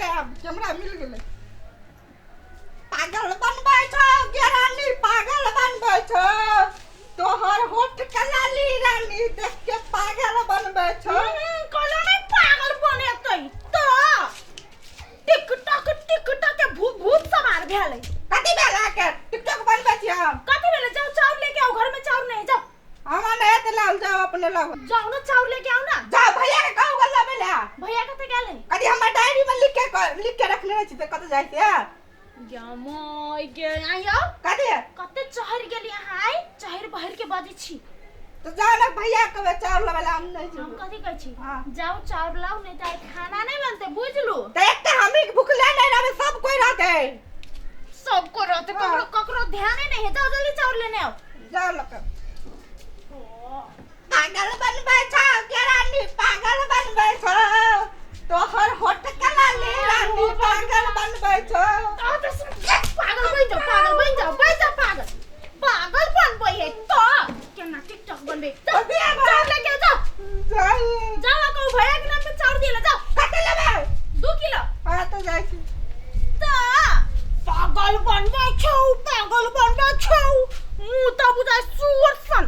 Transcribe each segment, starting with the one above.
ले कैमरा मिल गेले पागल बनबै छ गेरानी पागल बनबै छ तोहर होठ कलाली रानी देख के पागल बनबै छ कोला नहीं पागल बने तई तो टिकटॉक के भूत सवार भेले कथि बेला के टिकटॉक बनबै छी हम कथि भेले जाओ चाउर लेके आओ घर में चाउर नहीं जाओ हम नहीं ते लाल जाओ अपने लाओ जाओ ना चाउर लेके आओ ना जा भैया के कहू गल्ला बेला भैया कते गेले कथि हम डायरी में लिख के रखले छी त कत जाय छै गमोय गे आयो कथि कते चहर गेली हाय चहर बहर के बाजे छी तो जाओ ना भैया के चाउर लेबे हम नहीं छी हम कथि कहै छी हां जाओ चाउर लाओ नहीं त खाना नहीं बनते बुझलू त एकटा हमी भूखले नहीं रहबे सब कोई रहते सबको रहते ककरो ध्यान ही नहीं है जाओ जल्दी चाउर लेने आओ जाओ लक पागल बनबै छ गेरानी पागल बनबै छ तोहर होठ कलाली रानी पागल बनबै छ पागल बन जाओ पागल बनबै है तो केना टिकटॉक बनबे चाउर लेके जाओ जाओ को भैया के नाम पे चाउर दिला जाओ कते लेबे 2 किलो हां तो जाय छी तो पागल बनबै छौ मु त बुझा सुअर सन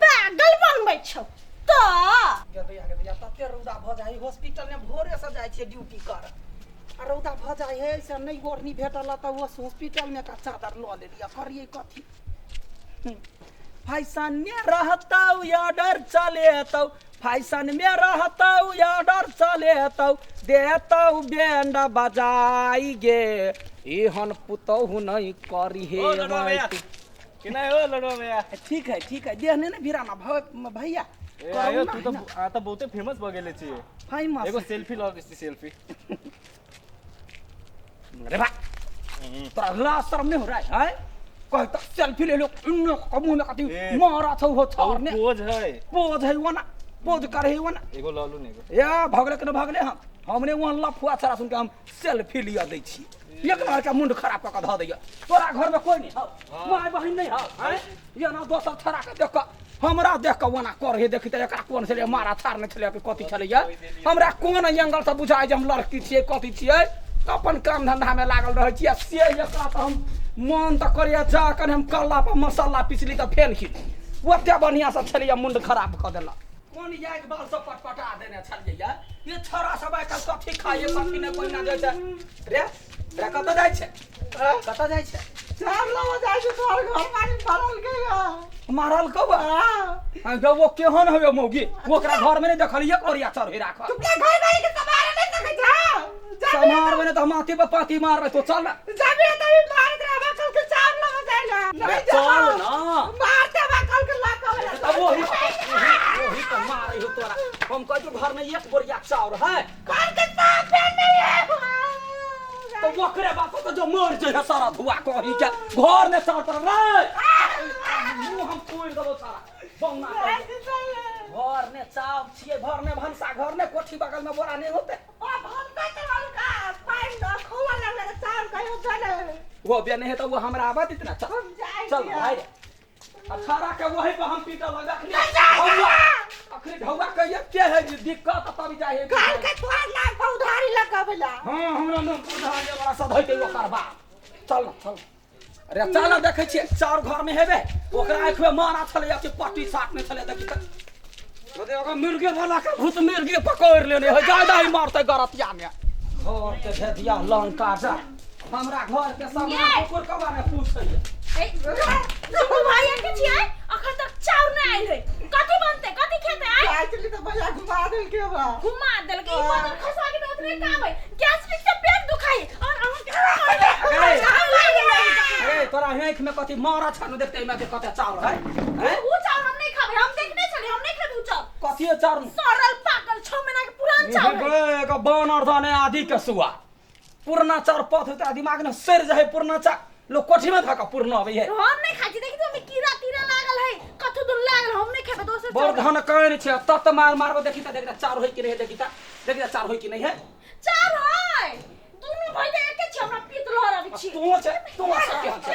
पागल बनबै छौ तो गया तते रौदा भ जाय हॉस्पिटल में भोरे से जाय छै ड्यूटी कर आ रौदा भ जाय है से नहीं गोरनी भेटल त वो हॉस्पिटल में का चादर ल ले लिया करिए कथी फैशन में रहता या डर चले तो फैशन में रहता या डर चले तो देता बैंड बजाई गे एहन पुतहु नहीं करी हे कि नहीं हो लड़ो भैया ठीक है देहने ना भिराना भैया आयो तू तो आता बहुते फेमस भ गेले छी फेमस एगो सेल्फी ल के सेल्फी अरे बा तोरा लाज शर्म नहीं हो रहा है कह त सेल्फी ले लो इन कमु में कति मारा छ हो छोरने पोज है वना पोज करे वना एगो लालू ने एगो या भगले के न भगले हमने वहां लफुआ छरा सुन के हम सेल्फी लिया दै छी एक बार का मुंड खराब क ध दैया तोरा घर में कोई नहीं हो माय बहिन नहीं हो हैं ये ना दोसर छरा के देख हमरा देख के वना कर हे देखि त एकरा कोन छले मारा छारने छले के कथि छले या हमरा कोन एंगल से बुझाय जे हम लड़की छियै कथि छियै अपन काम धंधा में लागल रह छियै से एकरा त हम मन त करिया जा कन हम कल्ला पर मसाला पिसली त फेन खी ओते बढ़िया से छलिया मुंड खराब क देला कोन जाय बाल सब पटपटा देने छलिया ये छोरा सब आइ कथि खाइए कथि ने कोई ना जाय रे रे कत जाय छै कत जाय छै चार लवा जाय छै तोहर घर मानी मारल गया मारल कब हां जो वो केहन हवे मौगी ओकरा घर में नहीं देखलिए कोरिया चढ़े राख तू के घर में के समारे नहीं सकै छ समार बने तो माथी पे पाती मारबे तो चल जाबे तभी मार दे बा कल के चार लवा जायला नहीं चल ना मार दे बा कल के ला के तब वही तो मारे हो तोरा हम कह जो घर में एक बोरिया चाउर है कल के साफ नहीं है तो ओकरे बात तो जो मर जे सारा धुआ कही के घर में चाउर पर रे मुंह हम कोई दबो सारा बौना घर में चाउर छिए घर में भंसा घर में कोठी बगल में बोरा नहीं होते ओ भंसा के हल्का पानी द खोवा लगले चाउर कहियो चले वो बिया नहीं है तो वो हमरा आवाज इतना चल भाई रे अठारा के वही पे हम पीटा लगा अखरी ढौआ कहिए के है दिक्कत तब जाए काल के तोर नाम पर उधारी लगावेला हां हमरा नाम पर उधारी वाला सब होइते ओकर बा चल अरे चल देखे छिए चार घर में हेबे ओकरा आंख में मारा छले कि पट्टी साट में छले देखि त ओदे ओकर मिर्गे वाला के भूत मिर्गे पकड़ लेने है ज्यादा ही मारते गरतिया में घर के भेदिया लंका जा हमरा घर के सामने कुकुर कबा ने पूछै तुम भैया के छियै अखन तक चाउर नहीं आइल है कथि बनते कथि खेते आइ एक्चुअली तो भैया घुमा देल के बा घुमा देल के बदल खसा के उतरे काम है गैस्ट्रिक से पेट दुखाई और अरे तोरा आंख में कथि मारा छानु देखते में कते चाउर है हैं वो चाउर हम नहीं खाबे हम देखने चले हम नहीं खेबे उ चाउर कथि चाउर सरल पागल 6 महीना के पुरान चाउर है एक बानर दाने आदि के सुआ पुरना चाउर पथ होता दिमाग में सर जाए पुरना चा लोग कोठी में धका पुरना अबे है हम नहीं खाची देखि तो में कीड़ा तीरा लागल है कथु दूर लागल हम नहीं खेबे दोसर बड़ धन कहै छै तत मारबो देखि त देखि चाउर होई कि नहीं देखि त चाउर होई कि नहीं है चाउर है दुनु भैया एके छ हमरा पीत लहर आबि छी तू से के छै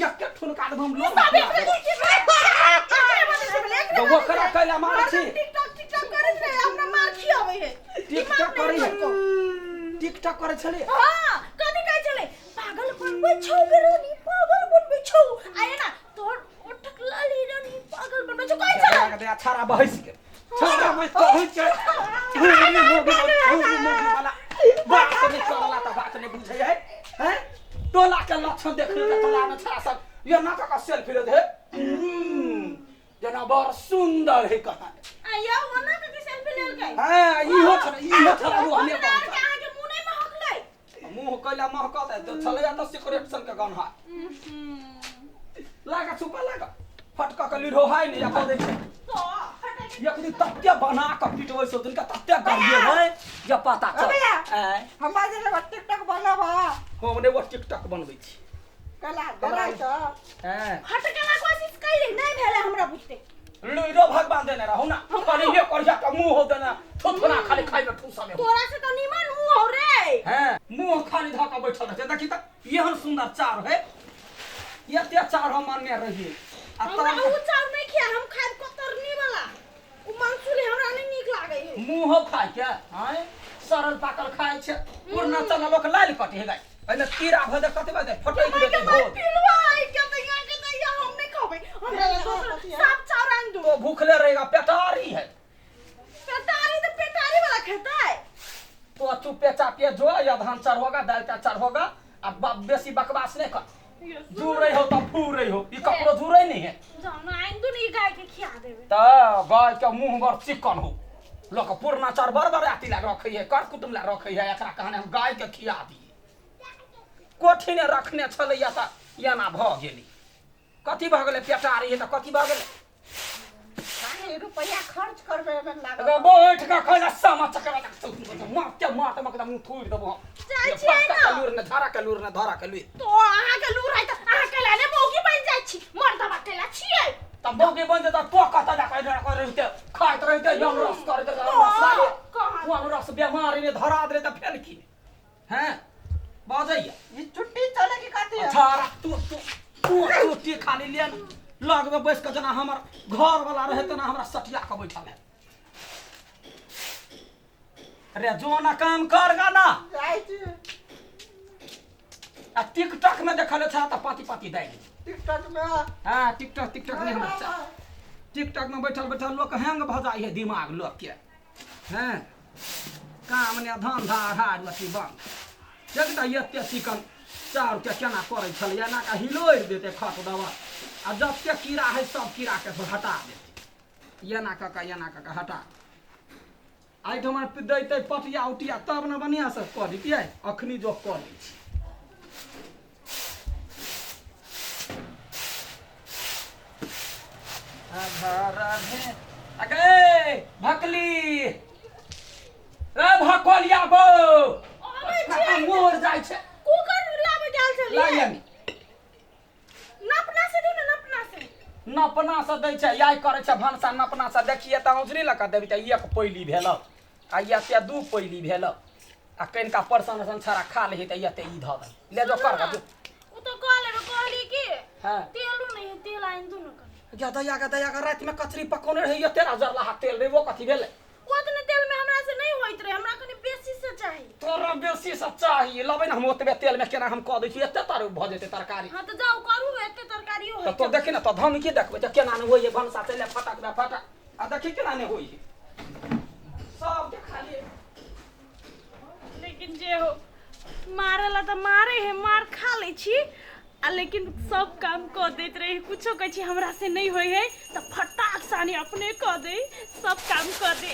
एक ठुनका दम हम लोग तो वो करा कैला मार छी टिकटॉक करे से हमरा मार खियावे है टिकटॉक करी है टिकटॉक करे छले हां कथी कहै छले पागल बनबै छौ गे रानी पागल बनबै छौ आये ना तोर ओठक लाली रानी पागल बनबै छौ कहै छले लगा दे छारा बहस के छारा बहस कहै छै वाला बात नहीं करला त बात नहीं बुझै है हैं टोला के लक्षण देखले त टोला में छारा सब ये ना का सेल्फी ले दे जना बड़ सुंदर है कहा आया वना के सेल्फी लेल गई हां इहो छला वो हने के आगे मुंह नहीं महकलै मुंह कइला महकत है तो चले जा तो सिक्रेटसन के गन है लागा छुपा लागा फटका के लीरो है नहीं या दे छै तो हटे यकनी तत्या बना के पिटबै सो दिन का तत्या गरिए है या पता चल हम बाजे ले टिकटॉक बनाबा हमने वो टिकटॉक बनबै छी कला बनाइ छ हैं हटकेला कोशिश कैले नहीं भेले हमरा बुझते लीरो भगवान देने रहू ना कनी ये करजा के मुंह हो देना थोथना खाली खाइ में ठूसा में तोरा से तो निमन मुंह हो रे हैं मुंह खाली धका बैठल है देखि त यहन सुंदर चार है ये ते चार हम मानने रहिए आ हमरा तोरा उ चाव नहीं खिया हम खाब कतरनी वाला उ मंसूरी हमरा नहीं नीक लागे है मुंह खाय के हैं सरल पाकल खाय छै पुरना चना लोक लाल कटे गई एने कीड़ा भदे कते बजे फटै के देते हो पिलवा आई के तैया हम नहीं खाबे हमरा तो साफ चावरान दो तो भूखले रहेगा पेटारी है पेटारी वाला खाता है तो चुपे चापे जो या धान चढ़ोगा दाल का चढ़ोगा अब बेसी बकवास नहीं कर जुड़ रही हो तो फूर रही हो ये कपड़ो जुड़े नहीं है जाना आइंदो नहीं गाय के खिया देबे तो गाय के मुंह बर चिकन हो लोग पुरना चार बर आती लग रखी है कर कुटुम लग रखी है एकरा कहने हम गाय के खिया दिए कोठी ने रखने छले या त याना भ गेली कथी भ गेले पेटारी है त कथी भ गेले काहे रुपया खर्च करबे में लागल अगर बैठ का खला समा चकरा मारते मारते मकदा मुंह थूर देबो जाय छियै ना लूर ने धरा के लूर तो अहाँ के लूर है त अहाँ के लाने मौगी बन जाय छी मर्दवा केला छियै तब बोगे बन जाता तो कता जा कर रहते खाइत रहते यम रस कर दे कहां रस बीमारी ने धरा दे त फेल की हैं बाजैया ये छुट्टी चले की कहती है छारा तू टी खाली लेन लग में बैस के जना हमर घर वाला रहे त ना हमरा सटिया के बैठल है अरे जो ना काम करगा ना जाय छी आ टिकटॉक में देखले छा त पाती पाती दे टिकटॉक में हां टिकटॉक नहीं हमरा टिकटॉक में बैठल लोग हैंग भ जाई है दिमाग लोग के हैं काम ने धंधा हार लती बंद जगता ये चिकन चार के केना करे छल या ना का हिलोर देते खट दवा आ जब के कीड़ा है सब कीड़ा के हटा देते ये ना का हटा आई तो हमर दैते पटिया उटिया तब न बढ़िया से कर दितिए अखनी जो कर दै छी अगे भकली रे भकोलिया गो मोर जाय छै कुकर लाबे गेल छलिए लायन नपना से दे नपना से नपना से दै छै याय करे छै भनसा नपना से देखिए त औजरी लका देबी त एक पैली भेल आ या ते दू पैली भेल आ कनिका परसन सन छारा खा लेही त या ते ई ध दे ले जो कर दे उ तो कहली कि हां तेलू नहीं तेल आइन दो न या दया का रात में कचरी पकोने रही तेरा जरला हाथ तेल रे वो कथी भेले ओतने तेल में हमरा से नहीं होइत रे हमरा कनी बेसी से चाहिए तोरा बेसी से चाहिए लबे न हम ओतबे तेल में केना हम क दै छी एते तार भ जेते तरकारी हां तो जाओ करू एते तरकारी होय तो देखि न तो धम की देखबे त केना न होय भनसा चले फटक बे फटक आ देखि केना न होय सब देखा ले लेकिन जे हो मारेला त मारे है मार खा ले छी आ लेकिन सब काम क देत रहे कुछो कह छी हमरा से नहीं होय है त फटाक सानी अपने क दे सब काम क दे